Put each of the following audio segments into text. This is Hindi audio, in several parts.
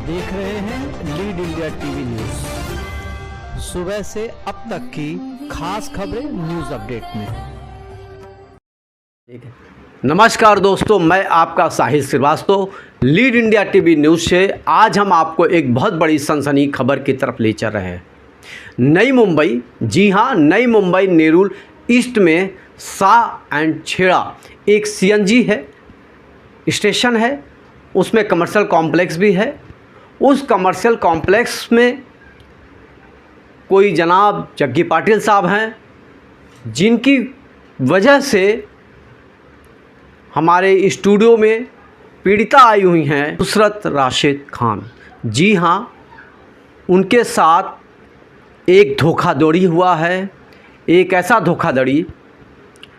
देख रहे हैं लीड इंडिया टीवी न्यूज। सुबह से अब तक की खास खबरें न्यूज अपडेट में। नमस्कार दोस्तों, मैं आपका Sahil Shrivastava lead India TV news से आज हम आपको एक बहुत बड़ी सनसनी खबर की तरफ ले चल रहे हैं। नई मुंबई, जी हाँ नई मुंबई नेरुल ईस्ट में शाह एंड छेड़ा एक सीएनजी है, स्टेशन है, उसमें कमर्शियल कॉम्प्लेक्स भी है। उस कमर्शियल कॉम्प्लेक्स में कोई जनाब जग्गी पाटिल साहब हैं, जिनकी वजह से हमारे स्टूडियो में पीड़िता आई हुई हैं नुसरत राशिद खान। जी हाँ, उनके साथ एक धोखाधड़ी हुआ है, एक ऐसा धोखाधड़ी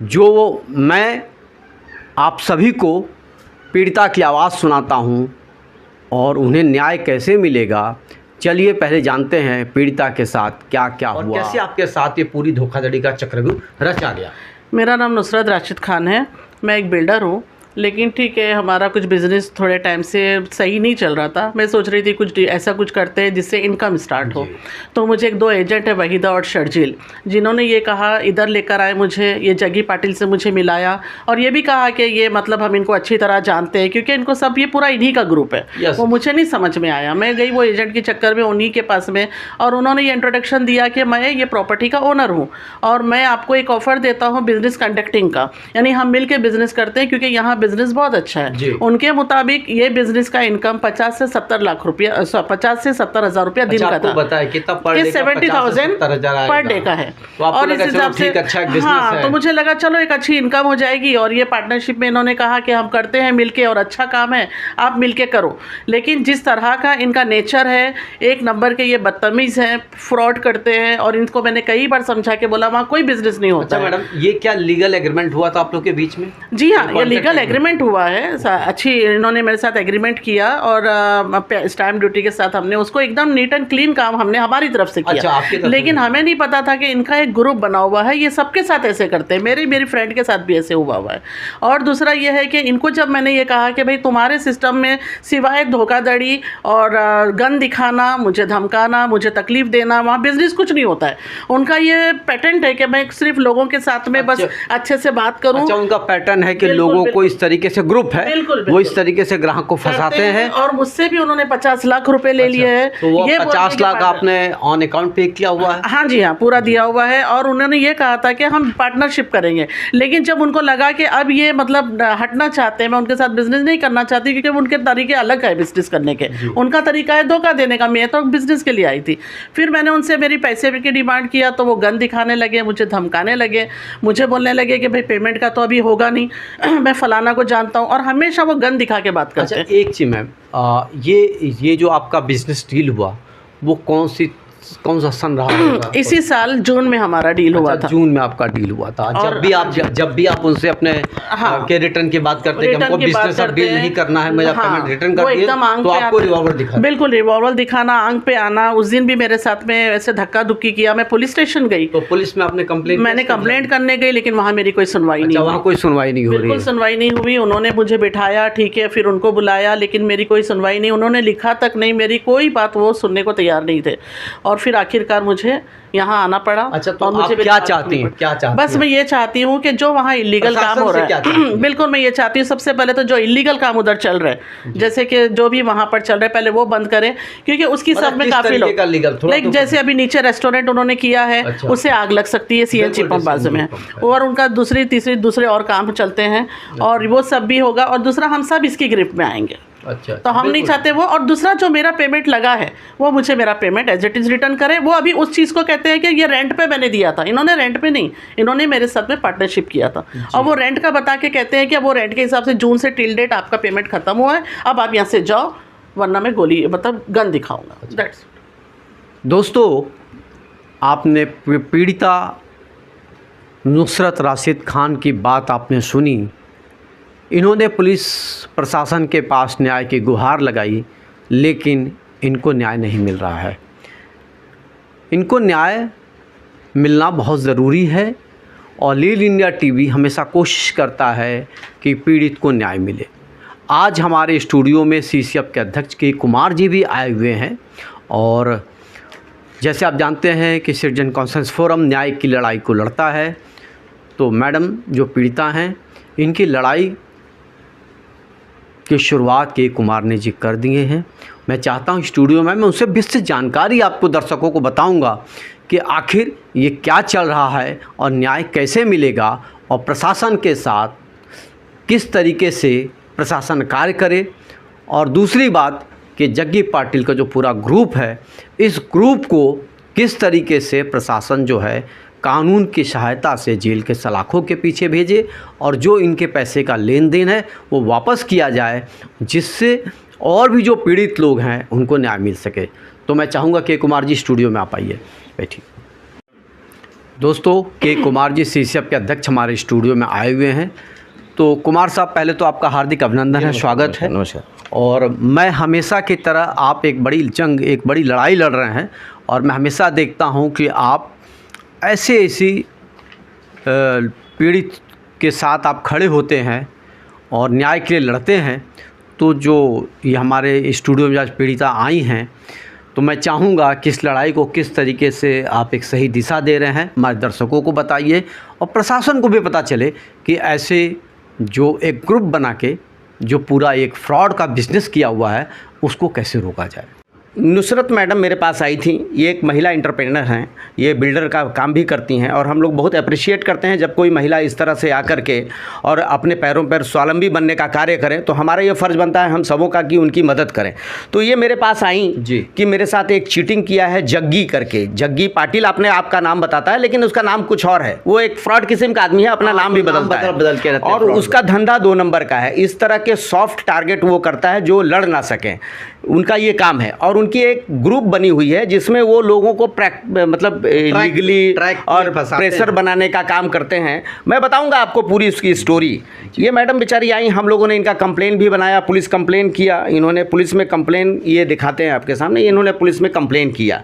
जो मैं आप सभी को पीड़िता की आवाज़ सुनाता हूँ और उन्हें न्याय कैसे मिलेगा। चलिए पहले जानते हैं पीड़िता के साथ क्या क्या हुआ और कैसे आपके साथ ये पूरी धोखाधड़ी का चक्रव्यूह रचा गया। मेरा नाम नुसरत राशिद खान है, मैं एक बिल्डर हूँ। लेकिन ठीक है, हमारा कुछ बिज़नेस थोड़े टाइम से सही नहीं चल रहा था। मैं सोच रही थी कुछ ऐसा कुछ करते हैं जिससे इनकम स्टार्ट हो। तो मुझे एक दो एजेंट है, वहीदा और शर्जील, जिन्होंने ये कहा इधर लेकर आए मुझे, ये जग्गी पाटिल से मुझे मिलाया और ये भी कहा कि ये मतलब हम इनको अच्छी तरह जानते हैं क्योंकि इनको सब ये पूरा इन्हीं का ग्रुप है। वो मुझे नहीं समझ में आया। मैं गई वो एजेंट के चक्कर में उन्हीं के पास में और उन्होंने ये इंट्रोडक्शन दिया कि मैं ये प्रॉपर्टी का ओनर हूँ और मैं आपको एक ऑफ़र देता हूँ बिज़नेस कंडक्टिंग का, यानी हम मिल के बिज़नेस करते हैं क्योंकि यहाँ बिज़नेस बहुत अच्छा है। उनके मुताबिक ये बिजनेस का इनकम 50 से 70 लाख रुपया 50 से 70 हज़ार रुपया दिन का था। बताया कितना पर डे 70,000 पर डे का है। और इस हिसाब से हाँ, तो मुझे लगा चलो एक अच्छी इनकम हो जाएगी। और ये पार्टनरशिप में इन्होंने कहा कि हम करते हैं मिलके और अच्छा काम है, आप मिलके करो। लेकिन जिस तरह का इनका नेचर है, एक नंबर के ये बदतमीज़ हैं, फ्रॉड करते हैं और इनको मैंने कई बार समझा के बोला वहाँ कोई बिजनेस नहीं होता। मैडम, ये क्या लीगल एग्रीमेंट हुआ था आप लोग के बीच में? जी हाँ, ये लीगल एग्रीमेंट हुआ है। अच्छी इन्होंने मेरे साथ एग्रीमेंट किया और स्टैम्प ड्यूटी के साथ हमने उसको एकदम नीट एंड क्लीन काम हमने हमारी तरफ से किया। अच्छा, लेकिन हमें नहीं पता था कि इनका एक ग्रुप बना हुआ है, ये सबके साथ ऐसे करते हैं। मेरी फ्रेंड के साथ भी ऐसे हुआ है। और दूसरा ये है कि इनको जब मैंने ये कहा कि भाई तुम्हारे सिस्टम में सिवाय धोखाधड़ी और गन दिखाना, मुझे धमकाना, मुझे तकलीफ देना, वहाँ बिजनेस कुछ नहीं होता है। उनका ये पैटर्न है कि मैं सिर्फ लोगों के साथ में बस अच्छे से बात करूँ। अच्छा, उनका पैटर्न है कि लोगों को इस तरीके से ग्रुप है, वो इस तरीके से ग्राहक को फंसाते हैं। और मुझसे भी उन्होंने 50 लाख रुपए ले लिए हैं। तो वो 50 लाख आपने ऑन अकाउंट पे किया हुआ है? हाँ जी हाँ, पूरा दिया हुआ है। और उन्होंने ये कहा था कि हम पार्टनरशिप करेंगे। लेकिन जब उनको लगा कि अब ये मतलब हटना चाहते हैं, मैं उनके साथ बिजनेस नहीं करना चाहती क्योंकि उनके तरीके अलग है बिजनेस करने के। उनका तरीका है धोखा देने का, मैं तो बिजनेस के लिए आई थी। फिर मैंने उनसे मेरी पैसे की डिमांड किया तो वो गन दिखाने लगे, मुझे धमकाने लगे, मुझे बोलने लगे कि भाई पेमेंट का तो अभी होगा नहीं, मैं फलाना को जानता हूँ। और हमेशा वो गन दिखा के बात करते हैं। अच्छा, एक चीज़ मैम, ये जो आपका बिजनेस डील हुआ वो कौन सा सन रहा? इसी साल जून में हमारा डील हुआ था। जून में आपका डील हुआ था। जब भी आप उनसे अपने के रिटर्न की बात करते हैं कि हमको बिजनेस अब डील नहीं करना है, मेरा पेमेंट रिटर्न कर दिए, तो आपको रिवॉल्वर दिखा? बिल्कुल, रिवॉल्वर दिखाना, आंख पे आना। उस दिन भी मेरे साथ में ऐसे धक्का धुक्की किया। मैं पुलिस स्टेशन गई तो पुलिस में आपने कंप्लेंट करने गई, लेकिन वहाँ मेरी कोई सुनवाई नहीं। वहाँ कोई सुनवाई नहीं हो रही? बिल्कुल सुनवाई नहीं हुई। उन्होंने मुझे बिठाया, ठीक है, फिर उनको बुलाया, लेकिन मेरी कोई सुनवाई नहीं। उन्होंने लिखा तक नहीं, मेरी कोई बात वो सुनने को तैयार नहीं थे। और फिर आखिरकार मुझे यहाँ आना पड़ा। अच्छा, तो आप क्या चाहती हैं? बस मैं ये चाहती हूँ कि जो वहाँ इलीगल काम हो रहा है, बिल्कुल मैं ये चाहती हूँ सबसे पहले तो जो इलीगल काम उधर चल रहा है, जैसे कि जो भी वहाँ पर चल रहा है पहले वो बंद करें क्योंकि उसकी सब में काफी लोग लाइक जैसे अभी नीचे रेस्टोरेंट उन्होंने किया है, उससे आग लग सकती है सीएनजी पंप बाजू में, और उनका दूसरे और काम चलते हैं और वो सब भी होगा। और दूसरा हम सब इसकी गिरफ्त में आएंगे। अच्छा, तो हम नहीं चाहते वो। और दूसरा जो मेरा पेमेंट लगा है वो मुझे मेरा payment as it is return करे। वो अभी उस चीज़ को कहते हैं कि ये रेंट पे मैंने दिया था। इन्होंने रेंट पे नहीं, इन्होंने मेरे साथ में पार्टनरशिप किया था और वो रेंट का बता के कहते हैं कि वो रेंट के हिसाब से जून से टिल डेट आपका पेमेंट खत्म हुआ है, अब आप यहाँ से जाओ वरना मैं गोली मतलब गन दिखाऊंगा। दैट्स दोस्तों, आपने पीड़िता नुसरत राशिद खान की बात आपने सुनी। इन्होंने पुलिस प्रशासन के पास न्याय की गुहार लगाई, लेकिन इनको न्याय नहीं मिल रहा है। इनको न्याय मिलना बहुत ज़रूरी है और लीड इंडिया टीवी हमेशा कोशिश करता है कि पीड़ित को न्याय मिले। आज हमारे स्टूडियो में सीसीएफ के अध्यक्ष के कुमार जी भी आए हुए हैं। और जैसे आप जानते हैं कि सिटीजन कॉन्फ्रेंस फोरम न्याय की लड़ाई को लड़ता है, तो मैडम जो पीड़िता हैं इनकी लड़ाई की शुरुआत के कुमार ने जी कर दिए हैं। मैं चाहता हूं स्टूडियो में मैं उनसे विस्तृत जानकारी आपको दर्शकों को बताऊंगा कि आखिर ये क्या चल रहा है और न्याय कैसे मिलेगा और प्रशासन के साथ किस तरीके से प्रशासन कार्य करे। और दूसरी बात कि जग्गी पाटिल का जो पूरा ग्रुप है, इस ग्रुप को किस तरीके से प्रशासन जो है कानून की सहायता से जेल के सलाखों के पीछे भेजे और जो इनके पैसे का लेन देन है वो वापस किया जाए, जिससे और भी जो पीड़ित लोग हैं उनको न्याय मिल सके। तो मैं चाहूँगा के कुमार जी स्टूडियो में आप आइए, बैठिए। दोस्तों, के कुमार जी सीसीएफ के अध्यक्ष हमारे स्टूडियो में आए हुए हैं। तो कुमार साहब, पहले तो आपका हार्दिक अभिनंदन है, स्वागत है। नमस्कार। और मैं हमेशा की तरह आप एक बड़ी जंग, एक बड़ी लड़ाई लड़ रहे हैं और मैं हमेशा देखता हूं कि आप ऐसी पीड़ित के साथ आप खड़े होते हैं और न्याय के लिए लड़ते हैं। तो जो ये हमारे स्टूडियो में आज पीड़िता आई हैं, तो मैं चाहूँगा कि इस लड़ाई को किस तरीके से आप एक सही दिशा दे रहे हैं हमारे दर्शकों को बताइए और प्रशासन को भी पता चले कि ऐसे जो एक ग्रुप बना के जो पूरा एक फ्रॉड का बिजनेस किया हुआ है उसको कैसे रोका जाए। नुसरत मैडम मेरे पास आई थी। ये एक महिला एंटरप्रेनर हैं, ये बिल्डर का काम भी करती हैं और हम लोग बहुत अप्रिशिएट करते हैं जब कोई महिला इस तरह से आकर के और अपने पैरों पर स्वावलंबी बनने का कार्य करें। तो हमारा ये फ़र्ज़ बनता है हम सबों का कि उनकी मदद करें। तो ये मेरे पास आई जी कि मेरे साथ एक चीटिंग किया है जग्गी करके। जग्गी पाटिल अपने आपका नाम बताता है लेकिन उसका नाम कुछ और है। वो एक फ्रॉड किस्म का आदमी है, अपना नाम भी बदल के और उसका धंधा 2 नंबर का है। इस तरह के सॉफ्ट टारगेट वो करता है जो लड़ ना सकें, उनका ये काम है। और उनकी एक ग्रुप बनी हुई है जिसमें वो लोगों को मतलब लीगली और प्रेशर बनाने का काम करते हैं। मैं बताऊंगा आपको पूरी उसकी स्टोरी। ये मैडम बेचारी आई, हम लोगों ने इनका कंप्लेन भी बनाया, पुलिस कंप्लेन किया। इन्होंने पुलिस में कंप्लेन, ये दिखाते हैं आपके सामने, इन्होंने पुलिस में कंप्लेन किया।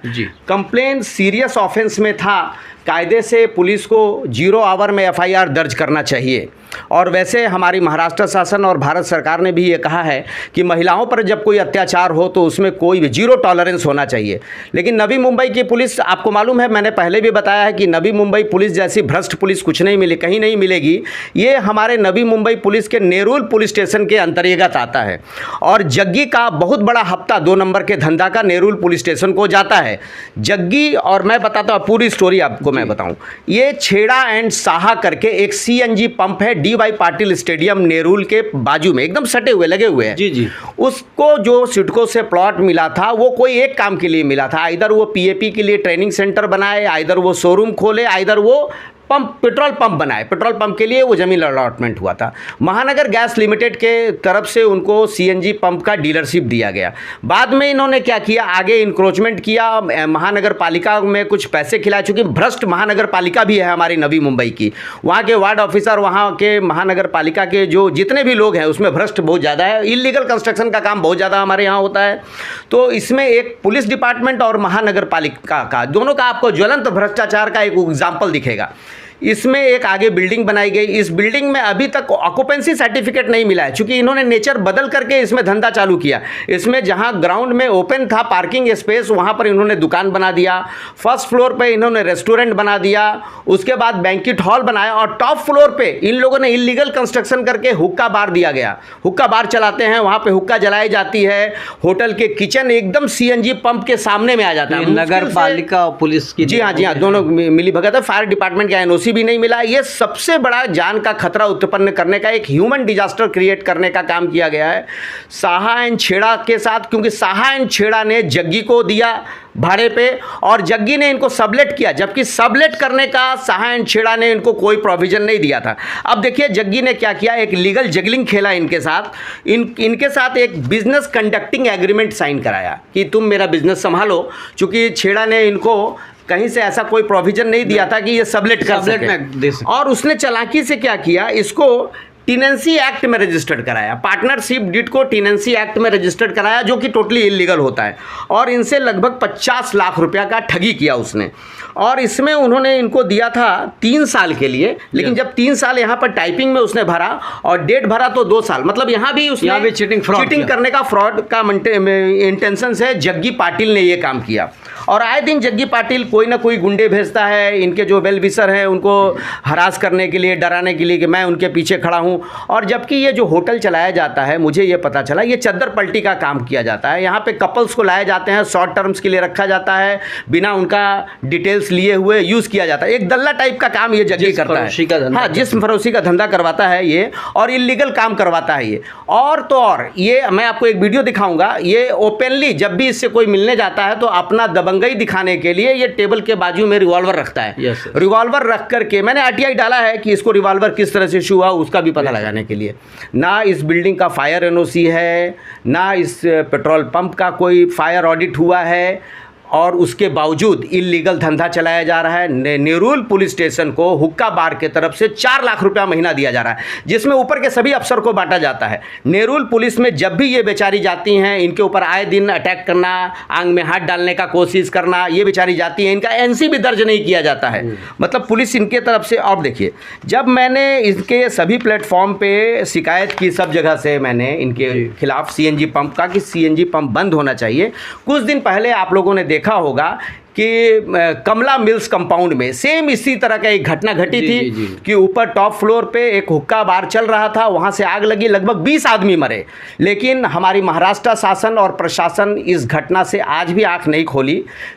कंप्लेन सीरियस ऑफेंस में था। कायदे से पुलिस को 0 आवर में एफआईआर दर्ज करना चाहिए। और वैसे हमारी महाराष्ट्र शासन और भारत सरकार ने भी ये कहा है कि महिलाओं पर जब कोई अत्याचार हो तो उसमें कोई भी 0 टॉलरेंस होना चाहिए। लेकिन नवी मुंबई की पुलिस, आपको मालूम है, मैंने पहले भी बताया है कि नवी मुंबई पुलिस जैसी भ्रष्ट पुलिस कुछ नहीं मिली, कहीं नहीं मिलेगी। ये हमारे नवी मुंबई पुलिस के नेरुल पुलिस स्टेशन के अंतर्गत आता है और जग्गी का बहुत बड़ा हफ्ता 2 नंबर के धंधा का नेरुल पुलिस स्टेशन को जाता है। जग्गी, और मैं बताता हूँ पूरी स्टोरी आपको, मैं बताऊं, ये छेड़ा एंड साहा करके एक सीएनजी पंप है डी.वाई. पाटिल स्टेडियम नेरुल के बाजू में, एकदम सटे हुए लगे हुए हैं। जी। उसको जो सिडको से प्लॉट मिला था वो कोई एक काम के लिए मिला था। आइदर वो पीएपी के लिए ट्रेनिंग सेंटर बनाए, आइदर वो शोरूम खोले, आइदर वो पेट्रोल पंप बनाए। पेट्रोल पंप के लिए वो ज़मीन अलॉटमेंट हुआ था। महानगर गैस लिमिटेड के तरफ से उनको सीएनजी पंप का डीलरशिप दिया गया। बाद में इन्होंने क्या किया, आगे इंक्रोचमेंट किया, महानगर पालिका में कुछ पैसे खिलाए। चूँकि भ्रष्ट महानगर पालिका भी है हमारी नवी मुंबई की, वहाँ के वार्ड ऑफिसर, वहाँ के महानगर पालिका के जो जितने भी लोग हैं उसमें भ्रष्ट बहुत ज़्यादा है। इलीगल कंस्ट्रक्शन का काम बहुत ज़्यादा हमारे यहाँ होता है। तो इसमें एक पुलिस डिपार्टमेंट और महानगर पालिका का दोनों का आपको ज्वलंत भ्रष्टाचार का एक एग्जाम्पल दिखेगा। इसमें एक आगे बिल्डिंग बनाई गई। इस बिल्डिंग में अभी तक ऑक्यूपेंसी सर्टिफिकेट नहीं मिला है, क्योंकि इन्होंने नेचर बदल करके इसमें धंधा चालू किया। इसमें जहां ग्राउंड में ओपन था पार्किंग स्पेस, वहां पर इन्होंने दुकान बना दिया। फर्स्ट फ्लोर पे इन्होंने रेस्टोरेंट बना दिया, उसके बाद बैंक्वेट हॉल बनाया और टॉप फ्लोर पे इन लोगों ने इलीगल कंस्ट्रक्शन करके हुक्का बार दिया गया। हुक्का बार चलाते हैं, वहां पे हुक्का जलाई जाती है। होटल के किचन एकदम सीएनजी पंप के सामने में आ जाता है। नगर पालिका और पुलिस की, जी हाँ, दोनों मिली भगत है। फायर डिपार्टमेंट का एनओसी भी नहीं मिला। ये सबसे बड़ा जान का खतरा उत्पन्न करने का, एक ह्यूमन डिजास्टर क्रिएट करने का काम किया गया है साहा एंड छेड़ा के साथ। क्योंकि साहा एंड छेड़ा ने जग्गी को दिया भाड़े पे और जग्गी ने इनको सबलेट किया, जबकि सबलेट करने का साहा एंड छेड़ा ने इनको कोई प्रोविजन नहीं दिया था। अब देखिए जग्गी ने क्या किया, एक लीगल जगलिंग खेला इनके साथ। इनके साथ एक बिजनेस कंडक्टिंग एग्रीमेंट साइन कराया कि तुम मेरा बिजनेस संभालो। चूंकि छेड़ा ने इनको कहीं से ऐसा कोई प्रोविजन नहीं दिया था कि ये सबलेट कर सके। और उसने चालाकी से क्या किया, इसको टेनेंसी एक्ट में रजिस्टर्ड कराया, पार्टनरशिप डीड को टेनेंसी एक्ट में रजिस्टर्ड कराया, जो कि टोटली इलीगल होता है। और इनसे लगभग 50 लाख रुपया का ठगी किया उसने। और इसमें उन्होंने इनको दिया था 3 साल के लिए, लेकिन जब 3 साल यहाँ पर टाइपिंग में उसने भरा और डेट भरा तो 2 साल, मतलब यहाँ भी उसने चीटिंग करने का, फ्रॉड का इंटेंशन से जग्गी पाटिल ने ये काम किया। और आए दिन जग्गी पाटिल कोई ना कोई गुंडे भेजता है, इनके जो वेल विशर हैं उनको हरास करने के लिए, डराने के लिए कि मैं उनके पीछे खड़ा हूँ। और जबकि ये जो होटल चलाया जाता है, मुझे ये पता चला ये चद्दर पलटी का काम किया जाता है। यहाँ पे कपल्स को लाए जाते हैं, शॉर्ट टर्म्स के लिए रखा जाता है, बिना उनका डिटेल्स लिए हुए यूज़ किया जाता है। एक दल्ला टाइप का काम ये जग्गी करता है। हाँ, जिस्म फरोशी का धंधा करवाता है ये, और इलीगल काम करवाता है ये। और तो और ये मैं आपको एक वीडियो दिखाऊंगा, ये ओपनली जब भी इससे कोई मिलने जाता है तो अपना दबंगई दिखाने के लिए ये टेबल के बाजू में रिवॉल्वर रखता है। रिवॉल्वर रख करके मैंने आरटीआई डाला है कि इसको रिवॉल्वर किस तरह से इशू हुआ उसका भी पता लगाने के लिए। ना इस बिल्डिंग का फायर एनओसी है, ना इस पेट्रोल पंप का कोई फायर ऑडिट हुआ है, और उसके बावजूद इलीगल धंधा चलाया जा रहा है। नेरुल पुलिस स्टेशन को हुक्का बार के तरफ से 4 लाख रुपया महीना दिया जा रहा है, जिसमें ऊपर के सभी अफसर को बांटा जाता है। नेरुल पुलिस में जब भी ये बेचारी जाती हैं, इनके ऊपर आए दिन अटैक करना, आंग में हाथ डालने का कोशिश करना, ये बेचारी जाती हैं, इनका एनसी भी दर्ज नहीं किया जाता है। मतलब पुलिस इनके तरफ से। अब देखिए, जब मैंने इनके सभी प्लेटफॉर्म पे शिकायत की, सब जगह से मैंने इनके खिलाफ सीएनजी पंप का कि सीएनजी पंप बंद होना चाहिए। कुछ दिन पहले आप लोगों ने देखा होगा कि कमला मिल्स कंपाउंड में सेम इसी तरह का एक घटना घटी थी कि ऊपर टॉप फ्लोर पे एक हुक्का बार चल रहा था, वहाँ से आग लगी, लगभग 20 आदमी मरे। लेकिन हमारी महाराष्ट्र शासन और प्रशासन इस घटना से आज भी आंख नहीं खोली,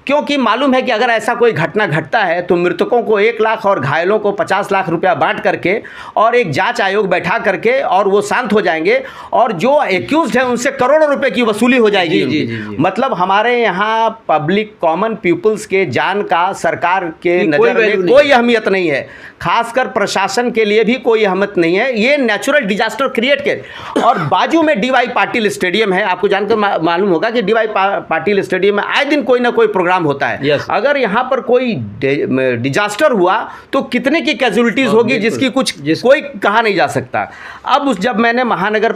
क्योंकि मालूम है कि अगर ऐसा कोई घटना घटता है तो मृतकों को 1 लाख और घायलों को 50 लाख रुपया बांट करके और एक जाँच आयोग बैठा करके और वो शांत हो जाएंगे, और जो एक्यूज्ड है उनसे करोड़ों रुपये की वसूली हो जाएगी। मतलब हमारे यहाँ पब्लिक कॉमन पीपल के जान का सरकार के नजर में कोई अहमियत नहीं है, खासकर प्रशासन के लिए भी कोई अहमियत नहीं है। ये नेचुरल डिजास्टर क्रिएट कर। और बाजू में डीवाई पाटिल स्टेडियम है, आपको जानकर मालूम होगा कि डीवाई पाटिल स्टेडियम में आए दिन कोई ना कोई प्रोग्राम होता है। अगर यहाँ पर कोई डिजास्टर हुआ तो कितने की कैजुअलिटीज होगी जिसकी कोई कहा नहीं जा सकता। अब जब मैंने महानगर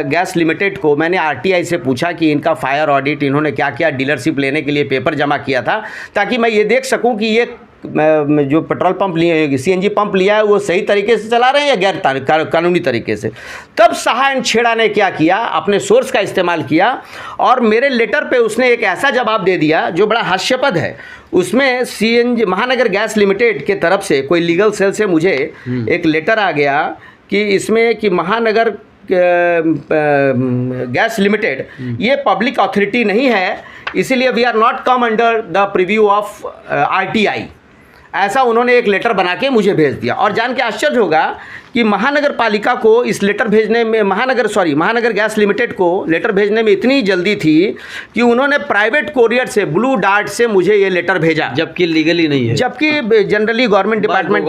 गैस लिमिटेड को मैंने आरटीआई से पूछा कि इनका फायर ऑडिट, इन्होंने क्या क्या डीलरशिप लेने के लिए पेपर जमा किया था, ताकि मैं ये देख सकूं कि ये जो पेट्रोल पंप लिए, सीएनजी पंप लिया है, वो सही तरीके से चला रहे हैं या गैर कानूनी तरीके से। तब शाह एंड छेड़ा ने क्या किया, अपने सोर्स का इस्तेमाल किया और मेरे लेटर पे उसने एक ऐसा जवाब दे दिया जो बड़ा हास्यास्पद है। उसमें सीएनजी महानगर गैस लिमिटेड के तरफ से कोई लीगल सेल से मुझे एक लेटर आ गया कि इसमें कि महानगर गैस लिमिटेड ये पब्लिक अथॉरिटी नहीं है, इसीलिए we are not come under the preview of RTI. ऐसा उन्होंने एक लेटर बना के मुझे भेज दिया। और जान के आश्चर्य होगा कि महानगर पालिका को इस लेटर भेजने में महानगर गैस लिमिटेड को लेटर भेजने में इतनी जल्दी थी कि उन्होंने प्राइवेट कोरियर से, ब्लू डार्ट से मुझे ये लेटर भेजा, जबकि लीगली नहीं है, जबकि generally government department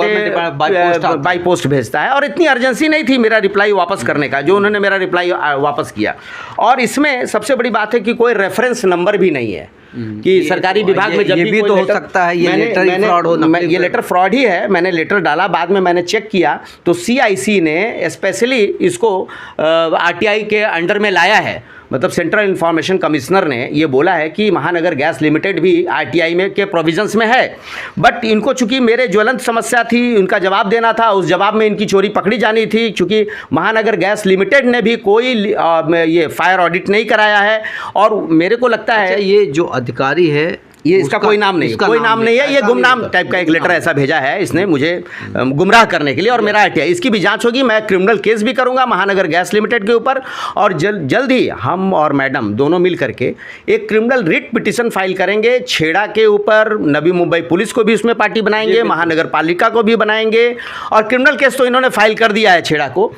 by post भेजता है। और इतनी अर्जेंसी नहीं थी मेरा रिप्लाई वापस करने का, जो उन्होंने मेरा रिप्लाई वापस किया। और इसमें सबसे बड़ी बात है कि कोई रेफरेंस नंबर भी नहीं है कि सरकारी विभाग में जब भी तो हो सकता है ये लेटर फ्रॉड हो। ये लेटर फ्रॉड ही है। मैंने लेटर डाला, बाद में मैंने चेक किया तो सीआईसी ने स्पेशली इसको आरटीआई के अंडर में लाया है। मतलब सेंट्रल इंफॉर्मेशन कमिश्नर ने ये बोला है कि महानगर गैस लिमिटेड भी आरटीआई में के प्रोविजंस में है, बट इनको चूंकि मेरे ज्वलंत समस्या थी, उनका जवाब देना था, उस जवाब में इनकी चोरी पकड़ी जानी थी, क्योंकि महानगर गैस लिमिटेड ने भी कोई ये फायर ऑडिट नहीं कराया है। और मेरे को लगता है ये जो अधिकारी है ये इसका कोई नाम नहीं, कोई नाम नहीं है, ये गुमनाम टाइप का एक लेटर ऐसा भेजा है इसने मुझे गुमराह करने के लिए। और मेरा आरटीआई इसकी भी जांच होगी, मैं क्रिमिनल केस भी करूंगा महानगर गैस लिमिटेड के ऊपर। और जल्द ही हम और मैडम दोनों मिल करके एक क्रिमिनल रिट पिटीशन फाइल करेंगे छेड़ा के ऊपर। नवी मुंबई पुलिस को भी उसमें पार्टी बनाएंगे, महानगर पालिका को भी बनाएंगे, और क्रिमिनल केस तो इन्होंने फाइल कर दिया है छेड़ा को।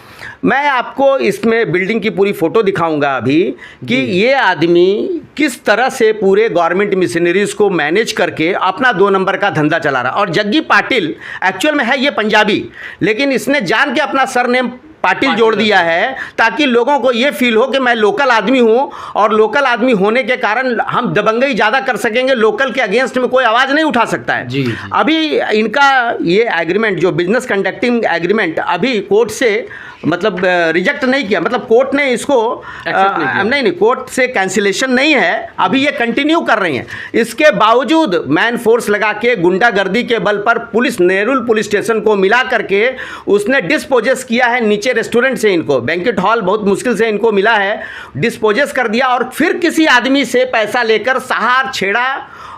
मैं आपको इसमें बिल्डिंग की पूरी फोटो दिखाऊंगा अभी कि ये आदमी किस तरह से पूरे गवर्नमेंट मिशनरीज को मैनेज करके अपना 2 नंबर का धंधा चला रहा। और जग्गी पाटिल एक्चुअल में है ये पंजाबी, लेकिन इसने जान के अपना सरनेम पाटिल जोड़ दिया है, ताकि लोगों को ये फील हो कि मैं लोकल आदमी हूँ, और लोकल आदमी होने के कारण हम दबंगई ज़्यादा कर सकेंगे, लोकल के अगेंस्ट में कोई आवाज़ नहीं उठा सकता है। जी। अभी इनका ये एग्रीमेंट, जो बिजनेस कंडक्टिंग एग्रीमेंट, अभी कोर्ट से मतलब रिजेक्ट नहीं किया, मतलब कोर्ट ने इसको नहीं, कोर्ट से कैंसिलेशन नहीं है, अभी ये कंटिन्यू कर रही हैं। इसके बावजूद मैन फोर्स लगा के गुंडागर्दी के बल पर पुलिस नेरुल पुलिस स्टेशन को मिला करके उसने डिस्पोजेस किया है। नीचे रेस्टोरेंट से इनको बैंक्वेट हॉल बहुत मुश्किल से इनको मिला है, डिस्पोजेस कर दिया, और फिर किसी आदमी से पैसा लेकर सहार छेड़ा,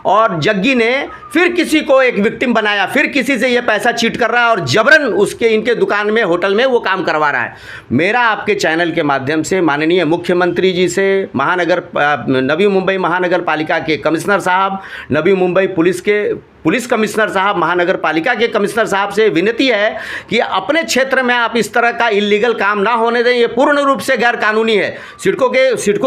और जग्गी ने फिर किसी को एक विक्टिम बनाया, फिर किसी से ये पैसा चीट कर रहा है और जबरन उसके इनके दुकान में, होटल में वो काम करवा रहा है। मेरा आपके चैनल के माध्यम से माननीय मुख्यमंत्री जी से, नवी मुंबई महानगर पालिका के कमिश्नर साहब, नवी मुंबई पुलिस कमिश्नर साहब, महानगर पालिका के कमिश्नर साहब से विनती है कि अपने क्षेत्र में आप इस तरह का इलीगल काम ना होने दें। ये पूर्ण रूप से गैर कानूनी है। सिडको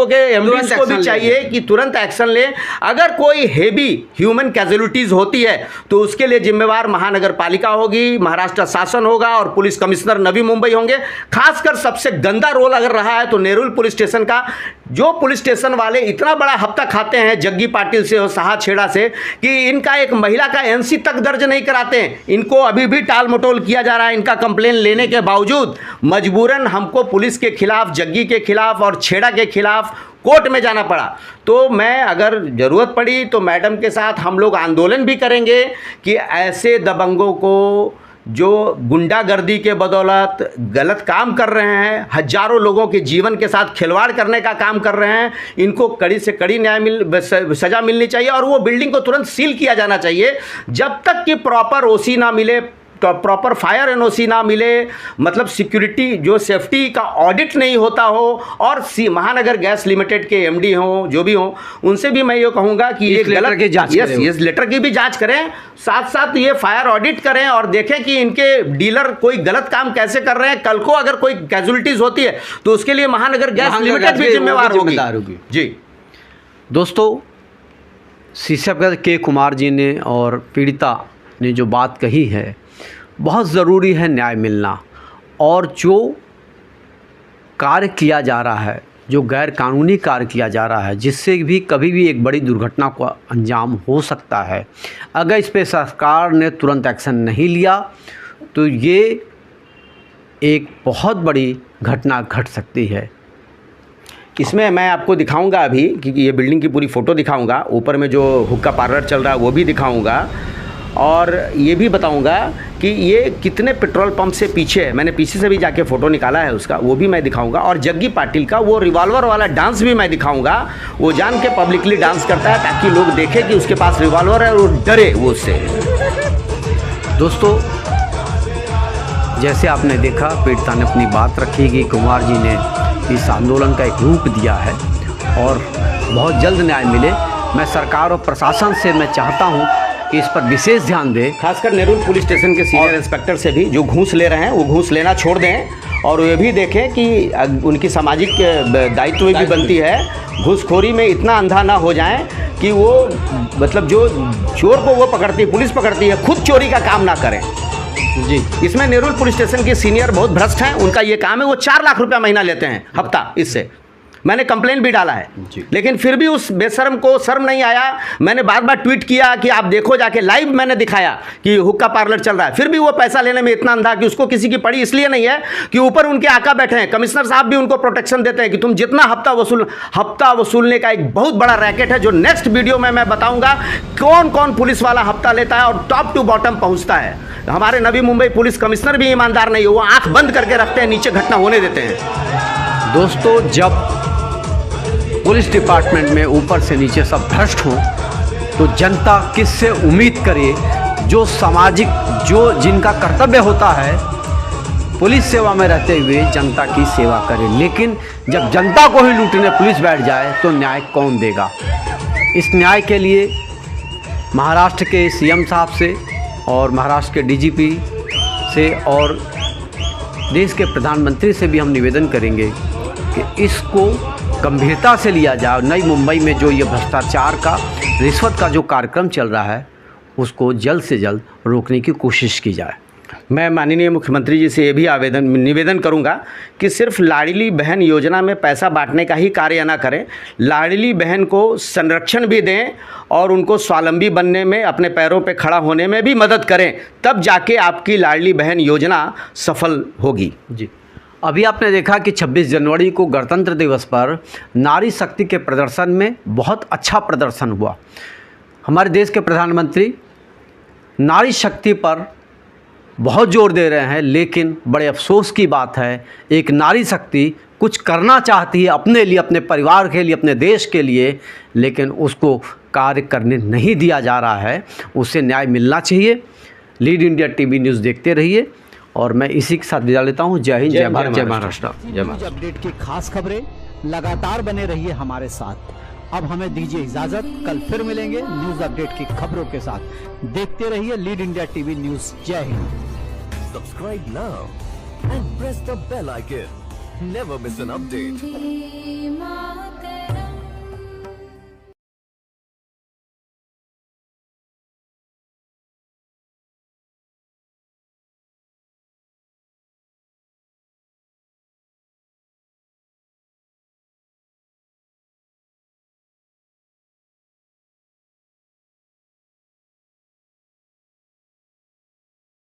के एमडीज को भी चाहिए कि तुरंत एक्शन लें। अगर कोई हेवी ह्यूमन कैजुअलिटीज़ होती है तो उसके लिए जिम्मेवार महानगर पालिका होगी, महाराष्ट्र शासन होगा और पुलिस कमिश्नर नवी मुंबई होंगे। खासकर सबसे गंदा रोल अगर रहा है तो नेरुल पुलिस स्टेशन का, जो पुलिस स्टेशन वाले इतना बड़ा हफ्ता खाते हैं जग्गी पाटिल से और साहा छेड़ा से कि इनका एक महिला का एनसी तक दर्ज नहीं कराते हैं। इनको अभी भी टाल मटोल किया जा रहा है। इनका कंप्लेन लेने के बावजूद मजबूरन हमको पुलिस के खिलाफ, जग्गी के खिलाफ और छेड़ा के खिलाफ कोर्ट में जाना पड़ा। तो मैं, अगर ज़रूरत पड़ी तो मैडम के साथ हम लोग आंदोलन भी करेंगे कि ऐसे दबंगों को, जो गुंडागर्दी के बदौलत गलत काम कर रहे हैं, हजारों लोगों के जीवन के साथ खिलवाड़ करने का काम कर रहे हैं, इनको कड़ी से कड़ी सज़ा मिलनी चाहिए, और वो बिल्डिंग को तुरंत सील किया जाना चाहिए जब तक कि प्रॉपर ओसी ना मिले, तो प्रॉपर फायर एनओसी ना मिले, मतलब सिक्योरिटी, जो सेफ्टी का ऑडिट नहीं होता हो, और महानगर गैस लिमिटेड के एमडी हों, जो भी हों, उनसे भी मैं ये कहूँगा कि ये गलत की जांच, इस लेटर की भी जांच करें, साथ साथ ये फायर ऑडिट करें और देखें कि इनके डीलर कोई गलत काम कैसे कर रहे हैं। कल को अगर कोई कैजुअलिटीज़ होती है तो उसके लिए महानगर गैस लिमिटेड भी जिम्मेवार होगी। जी दोस्तों, शीर्षक के कुमार जी ने और पीड़िता ने जो बात कही है, बहुत ज़रूरी है न्याय मिलना, और जो कार्य किया जा रहा है, जो गैर कानूनी कार्य किया जा रहा है, जिससे भी कभी भी एक बड़ी दुर्घटना को अंजाम हो सकता है, अगर इस पे सरकार ने तुरंत एक्शन नहीं लिया तो ये एक बहुत बड़ी घटना घट सकती है। इसमें मैं आपको दिखाऊंगा अभी, क्योंकि ये बिल्डिंग की पूरी फ़ोटो दिखाऊंगा, ऊपर में जो हुक्का पार्लर चल रहा है वो भी दिखाऊंगा, और ये भी बताऊंगा कि ये कितने पेट्रोल पंप से पीछे है। मैंने पीछे से भी जाके फ़ोटो निकाला है उसका, वो भी मैं दिखाऊंगा, और जग्गी पाटिल का वो रिवॉल्वर वाला डांस भी मैं दिखाऊंगा। वो जान के पब्लिकली डांस करता है ताकि लोग देखें कि उसके पास रिवॉल्वर है और वो डरे वो उससे। दोस्तों, जैसे आपने देखा, पीड़िता ने अपनी बात रखी कि कुमार जी ने इस आंदोलन का एक रूप दिया है और बहुत जल्द न्याय मिले। मैं सरकार और प्रशासन से मैं चाहता हूँ कि इस पर विशेष ध्यान दें, खासकर नेरुल पुलिस स्टेशन के सीनियर इंस्पेक्टर से भी, जो घूस ले रहे हैं वो घूस लेना छोड़ दें, और ये भी देखें कि उनकी सामाजिक दायित्व भी बनती है। घूसखोरी में इतना अंधा ना हो जाएं कि वो, मतलब जो चोर को वो पकड़ती है, पुलिस पकड़ती है, खुद चोरी का काम ना करें। जी, इसमें नेरुल पुलिस स्टेशन के सीनियर बहुत भ्रष्ट हैं। उनका ये काम है, वो 4 लाख रुपया महीना लेते हैं हफ्ता। इससे मैंने कंप्लेन भी डाला है, लेकिन फिर भी उस बेशर्म को शर्म नहीं आया। मैंने बार बार ट्वीट किया कि आप देखो, जाके लाइव मैंने दिखाया कि हुक्का पार्लर चल रहा है, फिर भी वो पैसा लेने में इतना अंधा कि उसको किसी की पड़ी इसलिए नहीं है कि ऊपर उनके आका बैठे हैं। कमिश्नर साहब भी उनको प्रोटेक्शन देते हैं कि तुम जितना हफ्ता वसूलने का एक बहुत बड़ा रैकेट है, जो नेक्स्ट वीडियो में मैं बताऊंगा कौन कौन पुलिस वाला हफ्ता लेता है और टॉप टू बॉटम पहुंचता है। हमारे नवी मुंबई पुलिस कमिश्नर भी ईमानदार नहीं है, वो आंख बंद करके रखते हैं, नीचे घटना होने देते हैं। दोस्तों, जब पुलिस डिपार्टमेंट में ऊपर से नीचे सब भ्रष्ट हों तो जनता किससे उम्मीद करे? जो सामाजिक, जो जिनका कर्तव्य होता है पुलिस सेवा में रहते हुए जनता की सेवा करे, लेकिन जब जनता को ही लूटने पुलिस बैठ जाए तो न्याय कौन देगा? इस न्याय के लिए महाराष्ट्र के सीएम साहब से और महाराष्ट्र के डीजीपी से और देश के प्रधानमंत्री से भी हम निवेदन करेंगे कि इसको गंभीरता से लिया जाए। नई मुंबई में जो ये भ्रष्टाचार का, रिश्वत का जो कार्यक्रम चल रहा है, उसको जल्द से जल्द रोकने की कोशिश की जाए। मैं माननीय मुख्यमंत्री जी से ये भी निवेदन करूंगा कि सिर्फ लाडली बहन योजना में पैसा बांटने का ही कार्य ना करें, लाडली बहन को संरक्षण भी दें और उनको स्वावलंबी बनने में, अपने पैरों पे खड़ा होने में भी मदद करें, तब जाके आपकी लाडली बहन योजना सफल होगी। जी, अभी आपने देखा कि 26 जनवरी को गणतंत्र दिवस पर नारी शक्ति के प्रदर्शन में बहुत अच्छा प्रदर्शन हुआ। हमारे देश के प्रधानमंत्री नारी शक्ति पर बहुत जोर दे रहे हैं, लेकिन बड़े अफसोस की बात है, एक नारी शक्ति कुछ करना चाहती है अपने लिए, अपने परिवार के लिए, अपने देश के लिए, लेकिन उसको कार्य करने नहीं दिया जा रहा है। उसे न्याय मिलना चाहिए। लीड इंडिया टीवी न्यूज़ देखते रहिए और मैं इसी के साथ विदा लेता हूँ। जय हिंद, जय भारत, जय महाराष्ट्र। न्यूज़ अपडेट की खास खबरें लगातार बने रहिए हमारे साथ। अब हमें दीजिए इजाजत, कल फिर मिलेंगे न्यूज़ अपडेट की खबरों के साथ। देखते रहिए लीड इंडिया टीवी न्यूज़। जय Hind. Subscribe now and press the bell icon. Never miss an update.